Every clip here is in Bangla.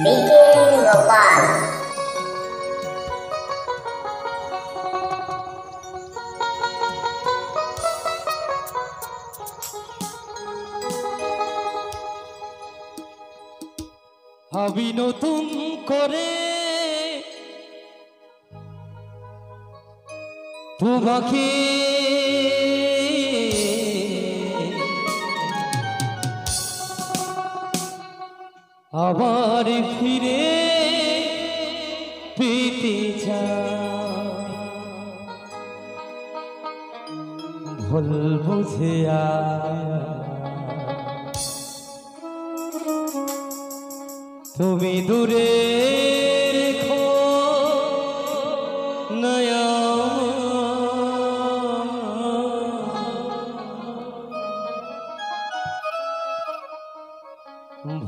বিকে গোপাল। ভাবি নতুন করে তোমাকে আবার ফিরে পেতে চাই, ভুল বুঝে তুমি দূরে রেখো নয়া,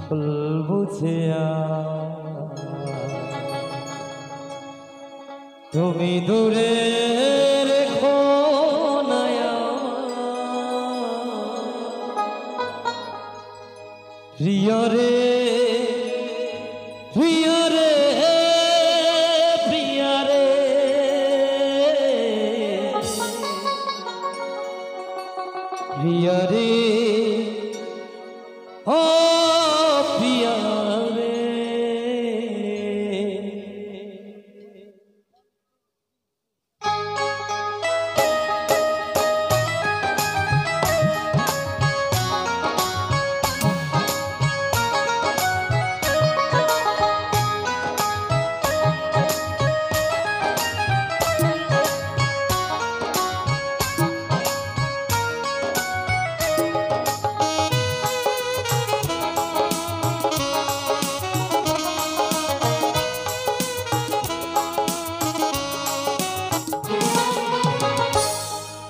ভুল বুঝে তুমি দূরে রেখো নয়া, প্রিয় রে প্রিয় রে প্রিয় রে, প্রিয় রে ও প্রিয় রে।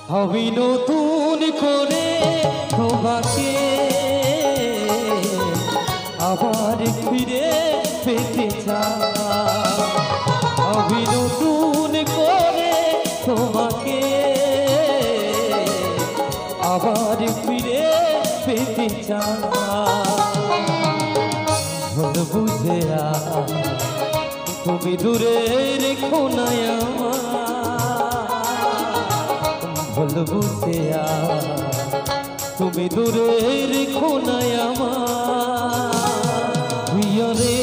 ভাবি নতুন করে তোমাকে আবার ফিরে পেতে চাই, ভাবি নতুন করে তোমাকে আবার ফিরে পেতে চাই, ভুল বুঝে তুমি দূরে রেখো না আমার, ভুল বুঝে তুমি দূরে রেখো না আমার, প্রিয় রে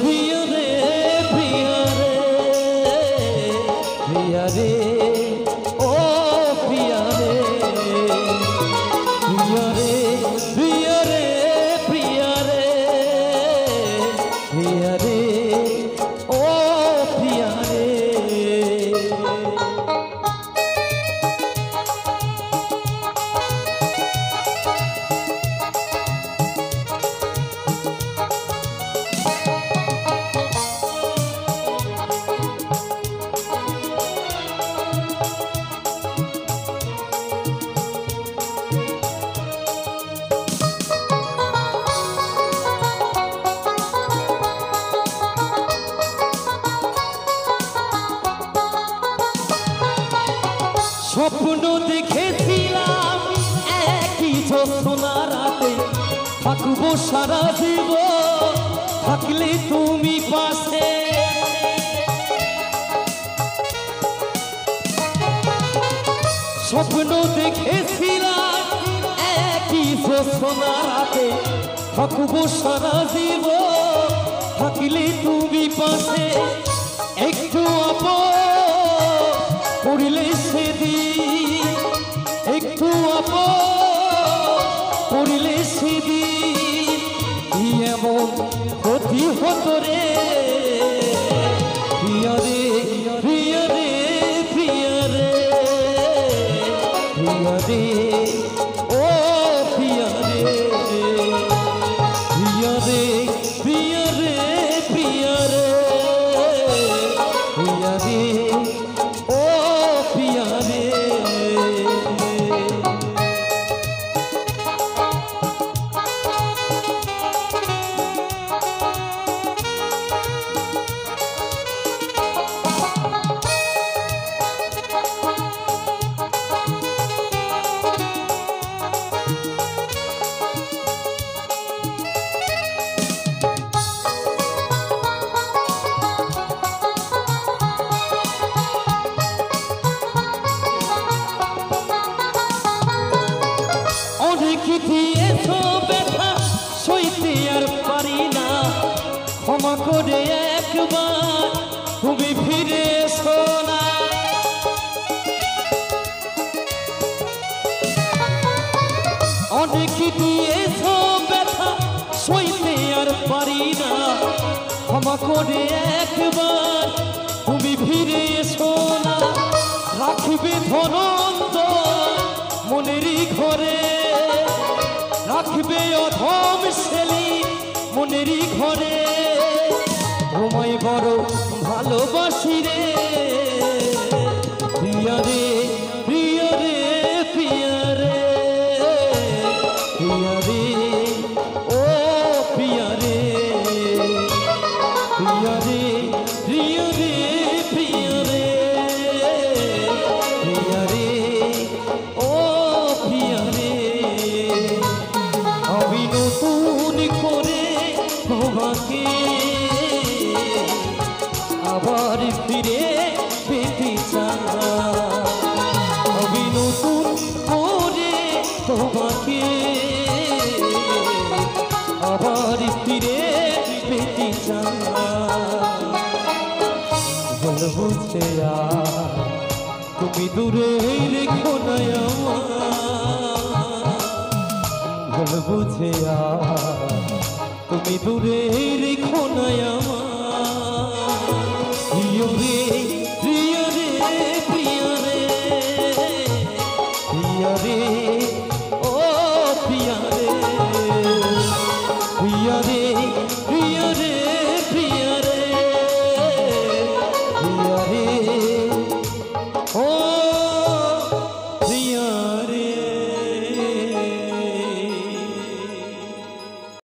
প্রিয় রে প্রিয় রে প্রিয় রে ও প্রিয় রে, প্রিয় রে প্রিয় রে প্রিয় রে প্রিয় রে ও প্রিয় রে। স্বপ্ন দেখেছিলাম একই জ্যোৎস্না রাতে থাকবো সারা জীবন, থাকলে তুমি পাশে, স্বপ্ন দেখেছিলাম একই জ্যোৎস্না রাতে থাকবো সারা জীবন, থাকলে তুমি পাশে, একটু আপন পড়িলে সেদিন, একটু আপন পড়িলে সেদিন, এমন ক্ষতি হতো রে, প্রিয় রে প্রিয় রে প্রিয় রে প্রিয় রে ও প্রিয় রে, প্রিয় রে প্রিয় রে প্রিয় রে প্রিয় রে ও প্রিয় রে। করে একবার তুমি ফিরে এসো না, রাখবে ধনন্ত মনেরই ঘরে, রাখবে অধম শেলি মনেরই ঘরে। তোমায় বড় ভালোবাসি রে প্রিয়া রে, প্রিয়া রে, প্রিয়া রে, প্রিয়া রে, ও প্রিয়া রে, প্রিয়া রে, প্রিয়া রে, প্রিয়া রে, প্রিয়া রে, ও প্রিয়া রে। আমি নতুন করে তোমাকে আবার ফিরে পেতে চাই, আমি নতুন করে তোমাকে আবার ফিরে পেতে চাই। বলবো যে তুমি দূরে রেখো না আমার, বলবো যে তুমি দূরে রেখো না আমার, প্রিয় রে